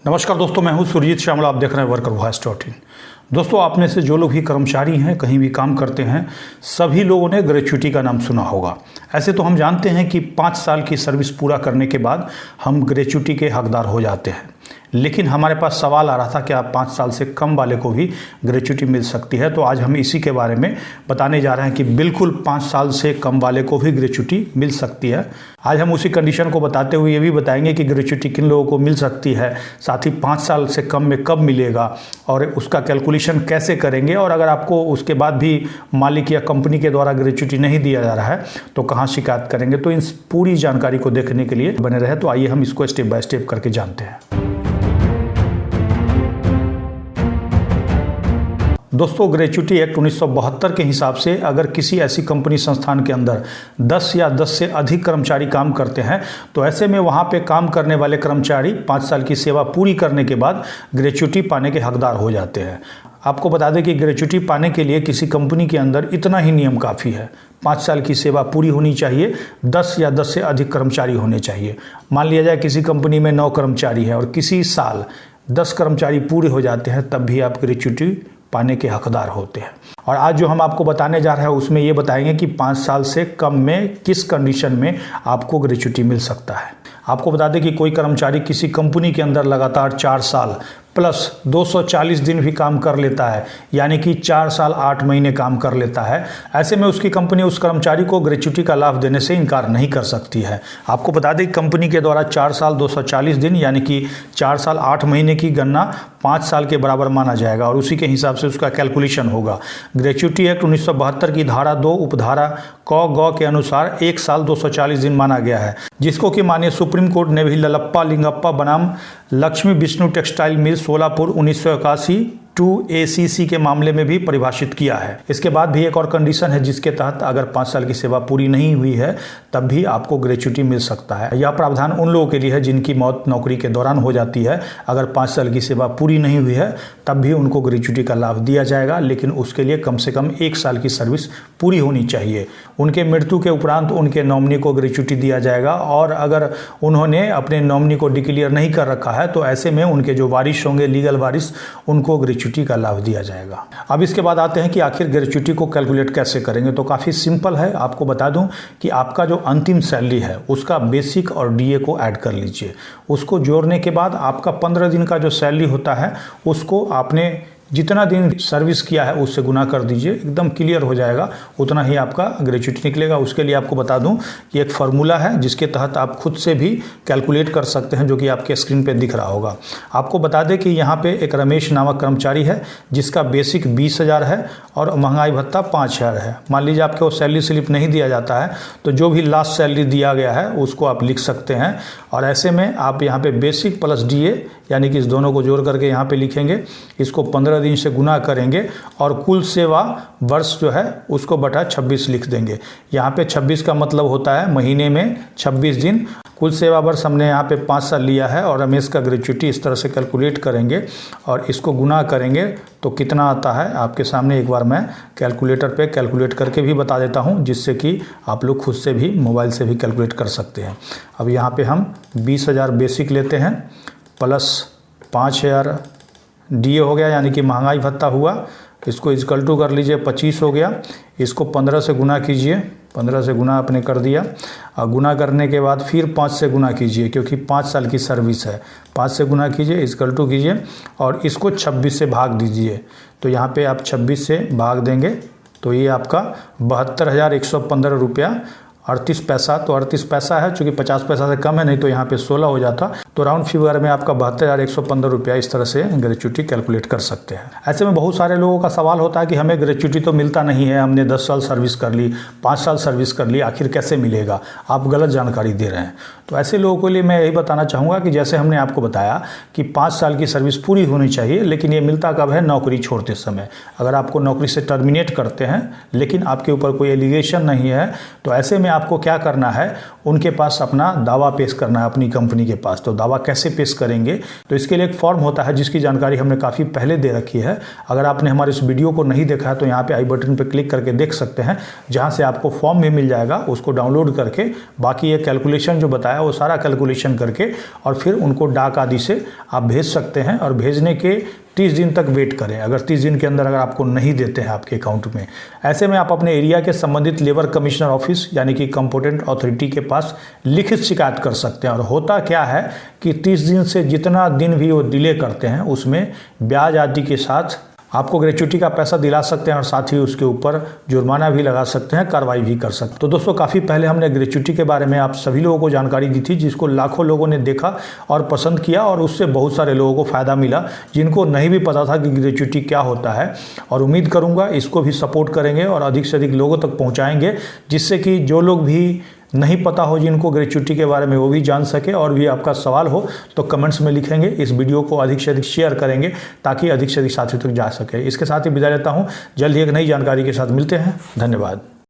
नमस्कार दोस्तों, मैं हूं सुरजीत श्यामला। आप देख रहे हैं वर्कर वॉइस .in। दोस्तों, आप में से जो लोग भी कर्मचारी हैं, कहीं भी काम करते हैं, सभी लोगों ने ग्रेच्युटी का नाम सुना होगा। ऐसे तो हम जानते हैं कि 5 साल की सर्विस पूरा करने के बाद हम ग्रेच्युटी के हकदार हो जाते हैं, लेकिन हमारे पास सवाल आ रहा था कि आप 5 साल से कम वाले को भी ग्रेच्युटी मिल सकती है। तो आज हम इसी के बारे में बताने जा रहे हैं कि बिल्कुल 5 साल से कम वाले को भी ग्रेच्युटी मिल सकती है। आज हम उसी कंडीशन को बताते हुए ये भी बताएंगे कि ग्रेच्युटी किन लोगों को मिल सकती है, साथ ही 5 साल से कम में कब मिलेगा और उसका कैलकुलेशन कैसे करेंगे, और अगर आपको उसके बाद भी मालिक या कंपनी के द्वारा ग्रेच्युटी नहीं दिया जा रहा है तो कहाँ शिकायत करेंगे। तो इन पूरी जानकारी को देखने के लिए बने रहे। तो आइए हम इसको स्टेप बाय स्टेप करके जानते हैं। दोस्तों, ग्रेच्युटी एक्ट 1972 के हिसाब से अगर किसी ऐसी कंपनी संस्थान के अंदर 10 या 10 से अधिक कर्मचारी काम करते हैं तो ऐसे में वहां पे काम करने वाले कर्मचारी 5 साल की सेवा पूरी करने के बाद ग्रेच्युटी पाने के हकदार हो जाते हैं। आपको बता दें कि ग्रेच्युटी पाने के लिए किसी कंपनी के अंदर इतना ही नियम काफ़ी है। 5 साल की सेवा पूरी होनी चाहिए, 10 या 10 से अधिक कर्मचारी होने चाहिए। मान लिया जाए किसी कंपनी में 9 कर्मचारी है और किसी साल 10 कर्मचारी पूरे हो जाते हैं, तब भी आप ग्रेच्युटी पाने के हकदार होते हैं। और आज जो हम आपको बताने जा रहे हैं उसमें ये बताएंगे कि 5 साल से कम में किस कंडीशन में आपको ग्रेच्युटी मिल सकता है। आपको बता दें कि कोई कर्मचारी किसी कंपनी के अंदर लगातार 4 साल प्लस 240 दिन भी काम कर लेता है, यानी कि 4 साल 8 महीने काम कर लेता है, ऐसे में उसकी कंपनी उस कर्मचारी को ग्रेच्युटी का लाभ देने से इनकार नहीं कर सकती है। आपको बता दें कंपनी के द्वारा 4 साल 240 दिन यानी कि 4 साल 8 महीने की गणना 5 साल के बराबर माना जाएगा और उसी के हिसाब से उसका कैलकुलेशन होगा। ग्रेच्युटी एक्ट 1972 की धारा 2 उपधारा क ग के अनुसार 1 साल 240 दिन माना गया है, जिसको कि माननीय सुप्रीम कोर्ट ने भी ललप्पा लिंगप्पा बनाम Lakshmi Vishnu textile mill Solapur 1981 2ACC के मामले में भी परिभाषित किया है। इसके बाद भी एक और कंडीशन है जिसके तहत अगर 5 साल की सेवा पूरी नहीं हुई है तब भी आपको ग्रेच्युटी मिल सकता है। यह प्रावधान उन लोगों के लिए है जिनकी मौत नौकरी के दौरान हो जाती है। अगर 5 साल की सेवा पूरी नहीं हुई है तब भी उनको ग्रेच्युटी का लाभ दिया जाएगा, लेकिन उसके लिए कम से कम 1 साल की सर्विस पूरी होनी चाहिए। उनके मृत्यु के उपरांत उनके नॉमिनी को ग्रेच्युटी दिया जाएगा, और अगर उन्होंने अपने नॉमिनी को डिक्लेयर नहीं कर रखा है तो ऐसे में उनके जो वारिस होंगे, लीगल वारिस, उनको ग्रेच्युटी का लाभ दिया जाएगा। अब इसके बाद आते हैं कि आखिर ग्रेच्युटी को कैलकुलेट कैसे करेंगे। तो काफ़ी सिंपल है। आपको बता दूं कि आपका जो अंतिम सैलरी है उसका बेसिक और डीए को ऐड कर लीजिए। उसको जोड़ने के बाद आपका 15 दिन का जो सैलरी होता है उसको आपने जितना दिन सर्विस किया है उससे गुना कर दीजिए, एकदम क्लियर हो जाएगा, उतना ही आपका ग्रेच्युटी निकलेगा। उसके लिए आपको बता दूं कि एक फार्मूला है जिसके तहत आप खुद से भी कैलकुलेट कर सकते हैं, जो कि आपके स्क्रीन पे दिख रहा होगा। आपको बता दें कि यहाँ पे एक रमेश नामक कर्मचारी है जिसका बेसिक 20,000 है और महंगाई भत्ता 5,000 है। मान लीजिए आपको सैलरी स्लिप नहीं दिया जाता है तो जो भी लास्ट सैलरी दिया गया है उसको आप लिख सकते हैं, और ऐसे में आप यहाँ पे बेसिक प्लस डीए यानी कि इस दोनों को जोड़ करके यहाँ पे लिखेंगे, इसको 15 दिन से गुना करेंगे और कुल सेवा वर्ष जो है उसको बटा 26 लिख देंगे। यहाँ पे 26 का मतलब होता है महीने में 26 दिन। कुल सेवा वर्ष हमने यहाँ पे 5 साल लिया है और रमेश का ग्रेच्युटी इस तरह से कैलकुलेट करेंगे और इसको गुना करेंगे तो कितना आता है आपके सामने एक बार मैं कैलकुलेटर पे कैलकुलेट करके भी बता देता हूँ, जिससे कि आप लोग खुद से भी मोबाइल से भी कैलकुलेट कर सकते हैं। अब यहाँ पे हम 20,000 बेसिक लेते हैं प्लस 5,000 डीए हो गया, यानी कि महंगाई भत्ता हुआ, इसको इक्वल टू कर लीजिए 25 हो गया। इसको 15 से गुना कीजिए, 15 से गुना आपने कर दिया और गुना करने के बाद फिर 5 से गुना कीजिए क्योंकि 5 साल की सर्विस है। 5 से गुना कीजिए, इक्वल टू कीजिए और इसको 26 से भाग दीजिए। तो यहाँ पे आप 26 से भाग देंगे तो ये आपका 72,115 रुपया 38 पैसा। तो 38 पैसा है, चूँकि 50 पैसा से कम है, नहीं तो यहाँ पे 16 हो जाता। तो राउंड फिगर में आपका 72,115 रुपया इस तरह से ग्रेच्युटी कैलकुलेट कर सकते हैं। ऐसे में बहुत सारे लोगों का सवाल होता है कि हमें ग्रेच्युटी तो मिलता नहीं है, हमने 10 साल सर्विस कर ली, 5 साल सर्विस कर ली, आखिर कैसे मिलेगा? आप गलत जानकारी दे रहे हैं। तो ऐसे लोगों के लिए मैं यही बताना चाहूँगा कि जैसे हमने आपको बताया कि 5 साल की सर्विस पूरी होनी चाहिए, लेकिन ये मिलता कब है? नौकरी छोड़ते समय। अगर आपको नौकरी से टर्मिनेट करते हैं लेकिन आपके ऊपर कोई एलिगेशन नहीं है तो ऐसे में आपको क्या करना है? उनके पास अपना दावा पेश करना है अपनी कंपनी के पास। तो दावा दावा कैसे पेश करेंगे। तो इसके लिए एक फॉर्म होता है जिसकी जानकारी हमने काफ़ी पहले दे रखी है। अगर आपने हमारे इस वीडियो को नहीं देखा है तो यहाँ पे आई बटन पे क्लिक करके देख सकते हैं, जहाँ से आपको फॉर्म भी मिल जाएगा। उसको डाउनलोड करके बाकी ये कैलकुलेशन जो बताया वो सारा कैलकुलेशन करके और फिर उनको डाक आदि से आप भेज सकते हैं। और भेजने के 30 दिन तक वेट करें। अगर 30 दिन के अंदर अगर आपको नहीं देते हैं आपके अकाउंट में, ऐसे में आप अपने एरिया के संबंधित लेबर कमिश्नर ऑफिस यानी कि कंपोटेंट अथॉरिटी के पास लिखित शिकायत कर सकते हैं। और होता क्या है कि 30 दिन से जितना दिन भी वो डिले करते हैं उसमें ब्याज आदि के साथ आपको ग्रेच्युटी का पैसा दिला सकते हैं और साथ ही उसके ऊपर जुर्माना भी लगा सकते हैं, कार्रवाई भी कर सकते हैं। तो दोस्तों काफ़ी पहले हमने ग्रेच्युटी के बारे में आप सभी लोगों को जानकारी दी थी, जिसको लाखों लोगों ने देखा और पसंद किया और उससे बहुत सारे लोगों को फ़ायदा मिला जिनको नहीं भी पता था कि ग्रेच्युटी क्या होता है। और उम्मीद करूँगा इसको भी सपोर्ट करेंगे और अधिक से अधिक लोगों तक पहुँचाएँगे, जिससे कि जो लोग भी नहीं पता हो जिनको ग्रेच्युटी के बारे में वो भी जान सके। और भी आपका सवाल हो तो कमेंट्स में लिखेंगे, इस वीडियो को अधिक से अधिक शेयर करेंगे ताकि अधिक से अधिक साथियों तक जा सके। इसके साथ ही विदा लेता हूँ, जल्द ही एक नई जानकारी के साथ मिलते हैं। धन्यवाद।